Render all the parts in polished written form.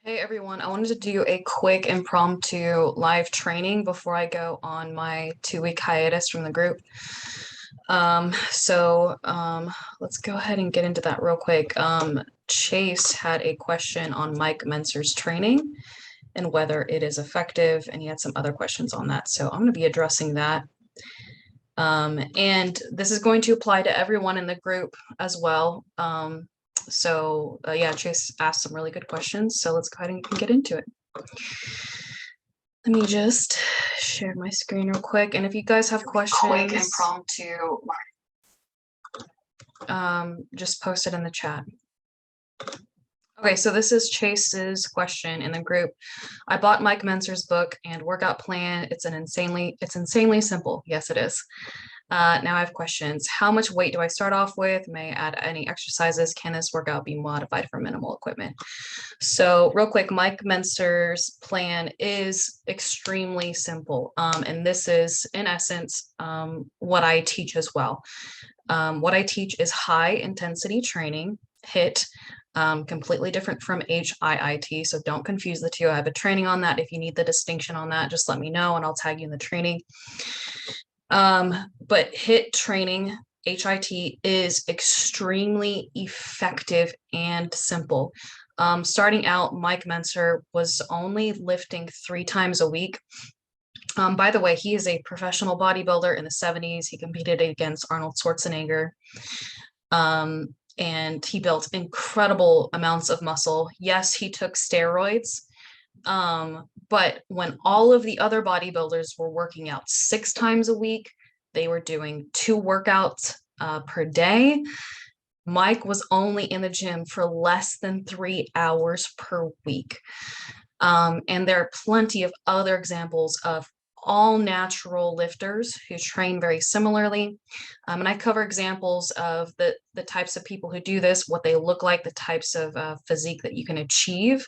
Hey everyone, I wanted to do a quick impromptu live training before I go on my 2-week hiatus from the group. Let's go ahead and get into that real quick. Chase had a question on Mike Mentzer's training and whether it is effective, and he had some other questions on that. So I'm going to be addressing that. And this is going to apply to everyone in the group as well. Yeah, Chase asked some really good questions, so let's go ahead and get into it. Let me just share my screen real quick, and if you guys have questions, just post it in the chat. Okay, so this is Chase's question in the group. I bought Mike Mentzer's book and workout plan. It's insanely simple. Yes, it is. Now I have questions. How much weight do I start off with? May I add any exercises? Can this workout be modified for minimal equipment? So real quick, Mike Mentzer's plan is extremely simple. And this is in essence what I teach as well. What I teach is high intensity training, HIIT, completely different from HIIT. So don't confuse the two. I have a training on that. If you need the distinction on that, just let me know and I'll tag you in the training. But HIIT training, HIT, is extremely effective and simple. Starting out, Mike Mentzer was only lifting 3 times a week. By the way, he is a professional bodybuilder in the 70s. He competed against Arnold Schwarzenegger. And he built incredible amounts of muscle. Yes, he took steroids. But when all of the other bodybuilders were working out 6 times a week, they were doing 2 workouts per day. Mike was only in the gym for less than 3 hours per week. And there are plenty of other examples of all natural lifters who train very similarly. And I cover examples of the types of people who do this, what they look like, the types of physique that you can achieve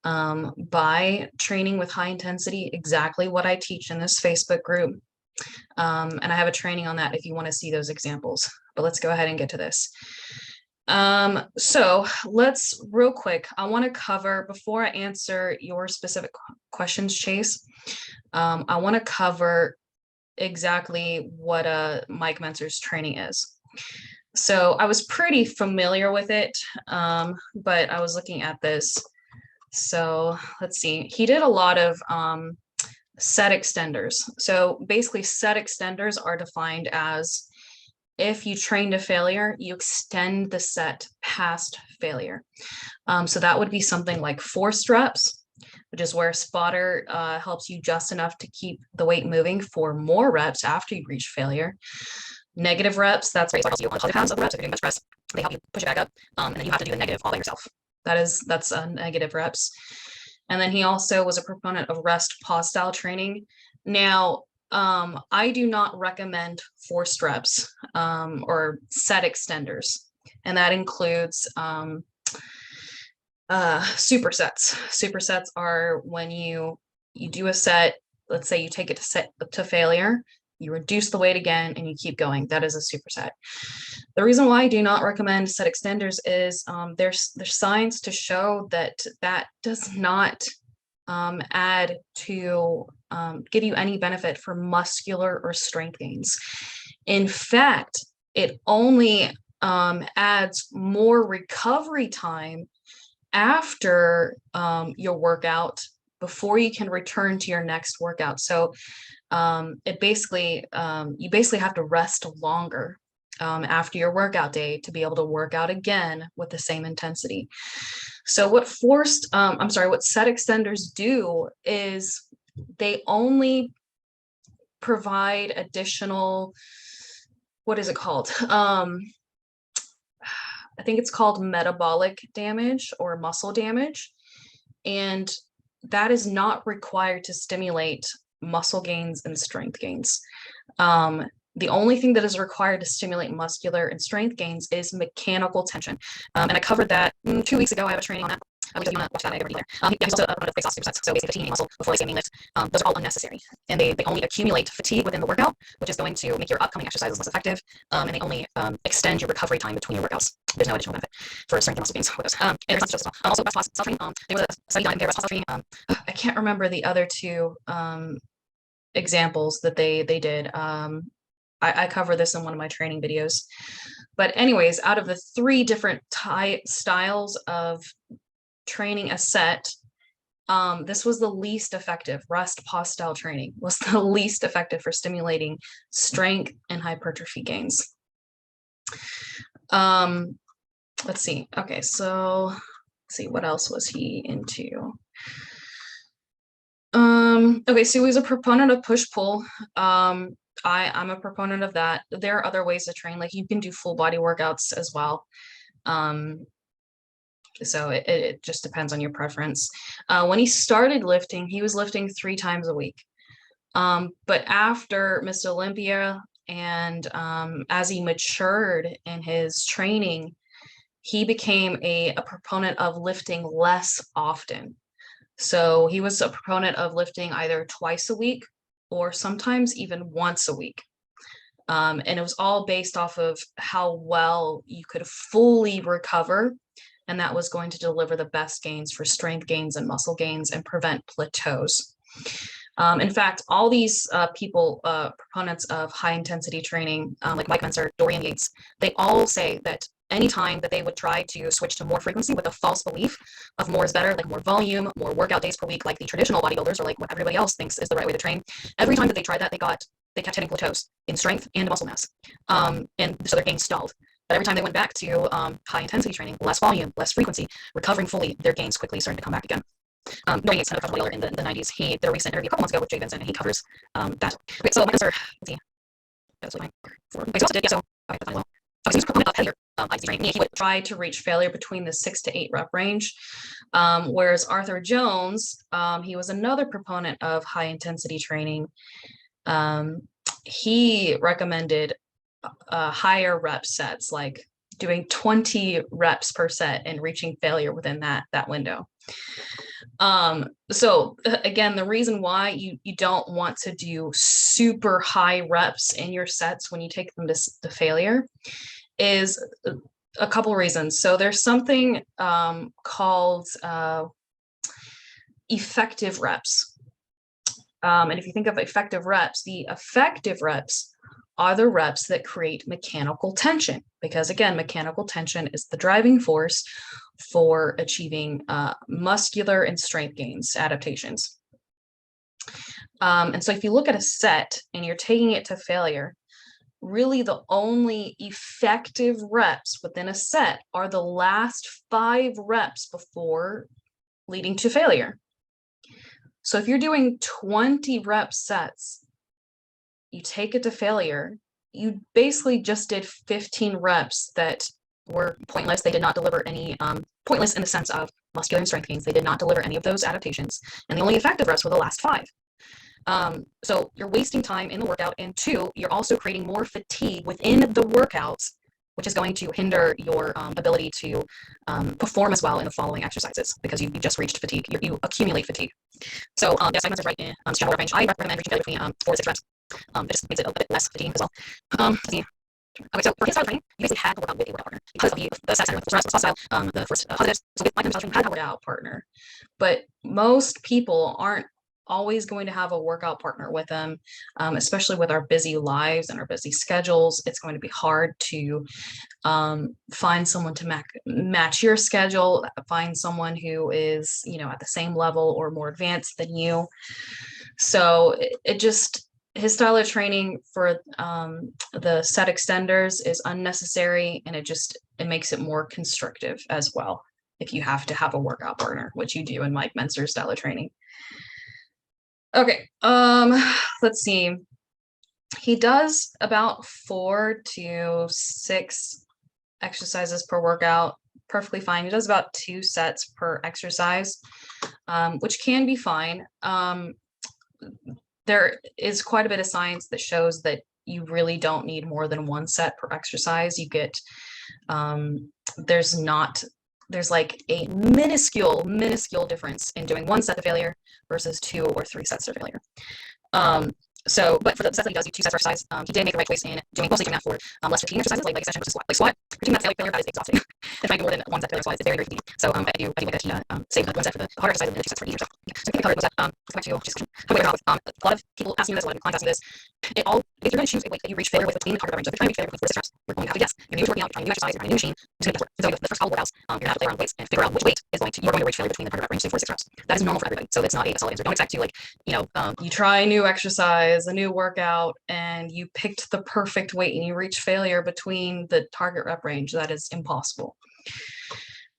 by training with high intensity, exactly what I teach in this Facebook group. And I have a training on that if you want to see those examples, but let's go ahead and get to this. So let's real quick, I want to cover, before I answer your specific questions, Chase, I want to cover exactly what Mike Mentzer's training is. So I was pretty familiar with it, but I was looking at this. So let's see, he did a lot of set extenders. So basically set extenders are defined as if you train to failure, you extend the set past failure. So that would be something like forced reps, which is where a spotter helps you just enough to keep the weight moving for more reps after you reach failure. Negative reps, that's where you 100 pounds of reps. If you're doing bench press, they help you push it back up, and then you have to do the negative all by yourself. That's negative reps. And then he also was a proponent of rest pause style training. Now, I do not recommend forced reps or set extenders, and that includes supersets. Supersets are when you do a set, let's say you take it to failure, you reduce the weight again, and you keep going. That is a superset. The reason why I do not recommend set extenders is there's science to show that does not add to give you any benefit for muscular or strength gains. In fact, it only adds more recovery time after your workout before you can return to your next workout. So you basically have to rest longer after your workout day to be able to work out again with the same intensity. So what set extenders do is they only provide additional, what is it called? I think it's called metabolic damage or muscle damage. And that is not required to stimulate muscle gains and strength gains. The only thing that is required to stimulate muscular and strength gains is mechanical tension. And I covered that 2 weeks ago. I have a training on that. Because you want to watch that, I already there. Yeah, he's also a proponent of weight loss supersets. So basically 15 muscle before they say main lift. Those are all unnecessary, and they only accumulate fatigue within the workout, which is going to make your upcoming exercises less effective, and they only extend your recovery time between your workouts. There's no additional benefit for strength and muscle gains with those. And it's not just as well. Also, rest pause self-training. There was a study done in rest pause self-training. I can't remember the other two examples that they did. I cover this in one of my training videos. But anyways, out of the 3 different styles of training a set, this was the least effective. Rest pause style training was the least effective for stimulating strength and hypertrophy gains. Let's see. Okay, so let's see, what else was he into? Okay, so he was a proponent of push-pull. I'm a proponent of that. There are other ways to train, like you can do full body workouts as well. So it just depends on your preference. When he started lifting, he was lifting 3 times a week. But after Mr. Olympia and as he matured in his training, he became a proponent of lifting less often. So he was a proponent of lifting either twice a week or sometimes even once a week. And it was all based off of how well you could fully recover. And that was going to deliver the best gains for strength gains and muscle gains and prevent plateaus. In fact, all these people, proponents of high intensity training, like Mike Mentzer, Dorian Yates, they all say that anytime that they would try to switch to more frequency with a false belief of more is better, like more volume, more workout days per week, like the traditional bodybuilders or like what everybody else thinks is the right way to train, every time that they tried that, they kept hitting plateaus in strength and muscle mass. And so their gains stalled. But every time they went back to high intensity training, less volume, less frequency, recovering fully, their gains quickly started to come back again. Dorian Yates, another bodybuilder in the 90s, he did a recent interview a couple months ago with Jay Vincent, and he covers that. Okay, so Mike Mentzer, let's see. That's what he also did, yeah, so I find well. He was a proponent of heavier IC training. He would try to reach failure between the 6 to 8 rep range. Whereas Arthur Jones, he was another proponent of high intensity training. He recommended higher rep sets, like doing 20 reps per set and reaching failure within that window. So again, the reason why you don't want to do super high reps in your sets when you take them to failure is a couple reasons. So there's something called effective reps. And if you think of effective reps, the effective reps are the reps that create mechanical tension, because again, mechanical tension is the driving force for achieving muscular and strength gains, adaptations. And so if you look at a set and you're taking it to failure, really the only effective reps within a set are the last 5 reps before leading to failure. So if you're doing 20 rep sets, you take it to failure, you basically just did 15 reps that were pointless. They did not deliver any, pointless in the sense of muscular and strength gains. They did not deliver any of those adaptations. And the only effective reps were the last 5. So you're wasting time in the workout. And 2, you're also creating more fatigue within the workouts, which is going to hinder your ability to perform as well in the following exercises, because you just reached fatigue. You accumulate fatigue. So yes, I'm right in general range. I recommend reaching failure between 4 to 6 reps. It just makes it a bit less fatiguing as well. Let's see. Okay, so for his style of training, you basically had to work out with a workout partner because of the set center, the first style, the first positives. So with my style training, had to work out partner. But most people aren't always going to have a workout partner with them, especially with our busy lives and our busy schedules. It's going to be hard to find someone to match your schedule, find someone who is, at the same level or more advanced than you. So it just, his style of training for the set extenders is unnecessary, and it makes it more constrictive as well if you have to have a workout partner, which you do in Mike Mentzer's style of training. Okay, let's see. He does about 4 to 6 exercises per workout, perfectly fine. He does about 2 sets per exercise, which can be fine. There is quite a bit of science that shows that you really don't need more than 1 set per exercise. You get, there's not there's like a minuscule difference in doing one set to failure versus 2 or 3 sets to failure. But for the sets that he does, do 2 sets for exercise. He did make the right choice in mostly doing that for less fatiguing exercises like extension versus squat. Like squat, for 2 sets failure, that is exhausting. If I do more than 1 set failure squat, it's very fatiguing. So I do like that he save 1 set for the harder exercise and then 2 sets for easier stuff. Yeah. So I think I covered was that. Let's go back to just how we a lot of people asking me this, a lot of clients asking this. If you're going to choose a weight that you reach failure with between the target range, so if you're trying to reach failure with 4 to 6 reps, we're going to have to guess. You're new to working out, you're trying to do exercise, you're trying to do machine, it's going to be work. And so the first couple workouts, you're going to have to play around with weights and figure out which weight is you're going to reach failure between the target range, say 4 to 6 reps. That is normal for everybody. So it's not a solid answer. Don't expect to you try a new exercise, a new workout, and you picked the perfect weight and you reach failure between the target rep range. That is impossible.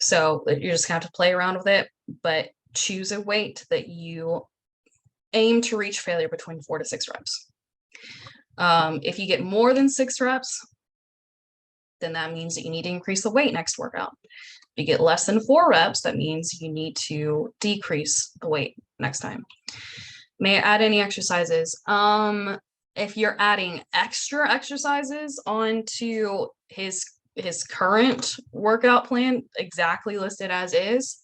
So you're just going to have to play around with it, but choose a weight that you aim to reach failure between 4 to 6 reps. If you get more than 6 reps, then that means that you need to increase the weight next workout. If you get less than 4 reps, that means you need to decrease the weight next time. May I add any exercises? If you're adding extra exercises onto his current workout plan, exactly listed as is,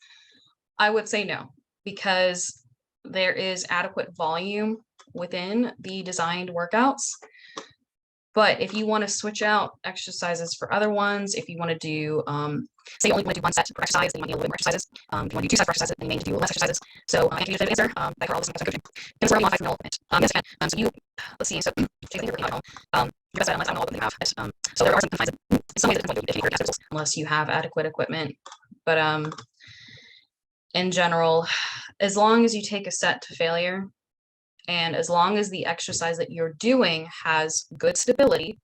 I would say no, because there is adequate volume within the designed workouts. But if you want to switch out exercises for other ones, if you want to do, say you only want to do 1 set per exercise, then you might need a little bit more exercises. If you want to do 2 sets per exercise, then you may need to do less exercises. So I can give you the answer by all this coaching. And it's already modified from the element. Yes, I can. So you, let's see. So you're working out at home. Your best bet, unless I don't know what they have. So there are some confines in some ways that you can do unless you have adequate equipment. But in general, as long as you take a set to failure, and as long as the exercise that you're doing has good stability,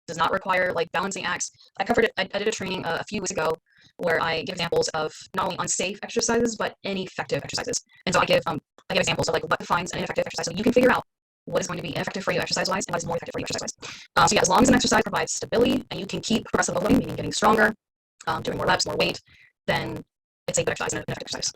does not require like balancing acts. I covered it. I did a training a few weeks ago where I give examples of not only unsafe exercises but ineffective exercises. And so I give examples of like what defines an ineffective exercise, so you can figure out what is going to be ineffective for you exercise-wise and what is more effective for you exercise-wise. So yeah, as long as an exercise provides stability and you can keep progressive overloading, meaning getting stronger, doing more reps, more weight, then it's a good exercise and an effective exercise.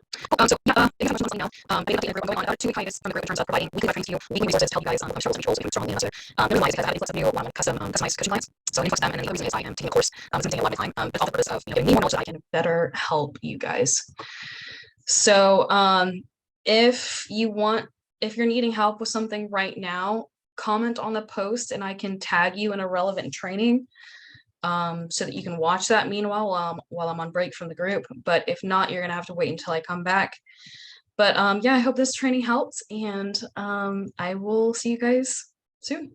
So yeah, thank you so much for letting me know. Maybe update the group. I'm going on about a 2-week hiatus from the group in terms of providing weekly reference to you, weekly resources to help you guys with struggles and controls. We can strongly answer. The reason why is because I have a list of new one customized coaching plans. So influx them, and then the other reason is I am taking a course. It's going to take a lot of time, but all the purpose of getting me more knowledge that I can better help you guys. So if you're needing help with something right now, comment on the post and I can tag you in a relevant training. So that you can watch that meanwhile while I'm on break from the group. But if not, you're gonna have to wait until I come back. But yeah, I hope this training helped, and I will see you guys soon.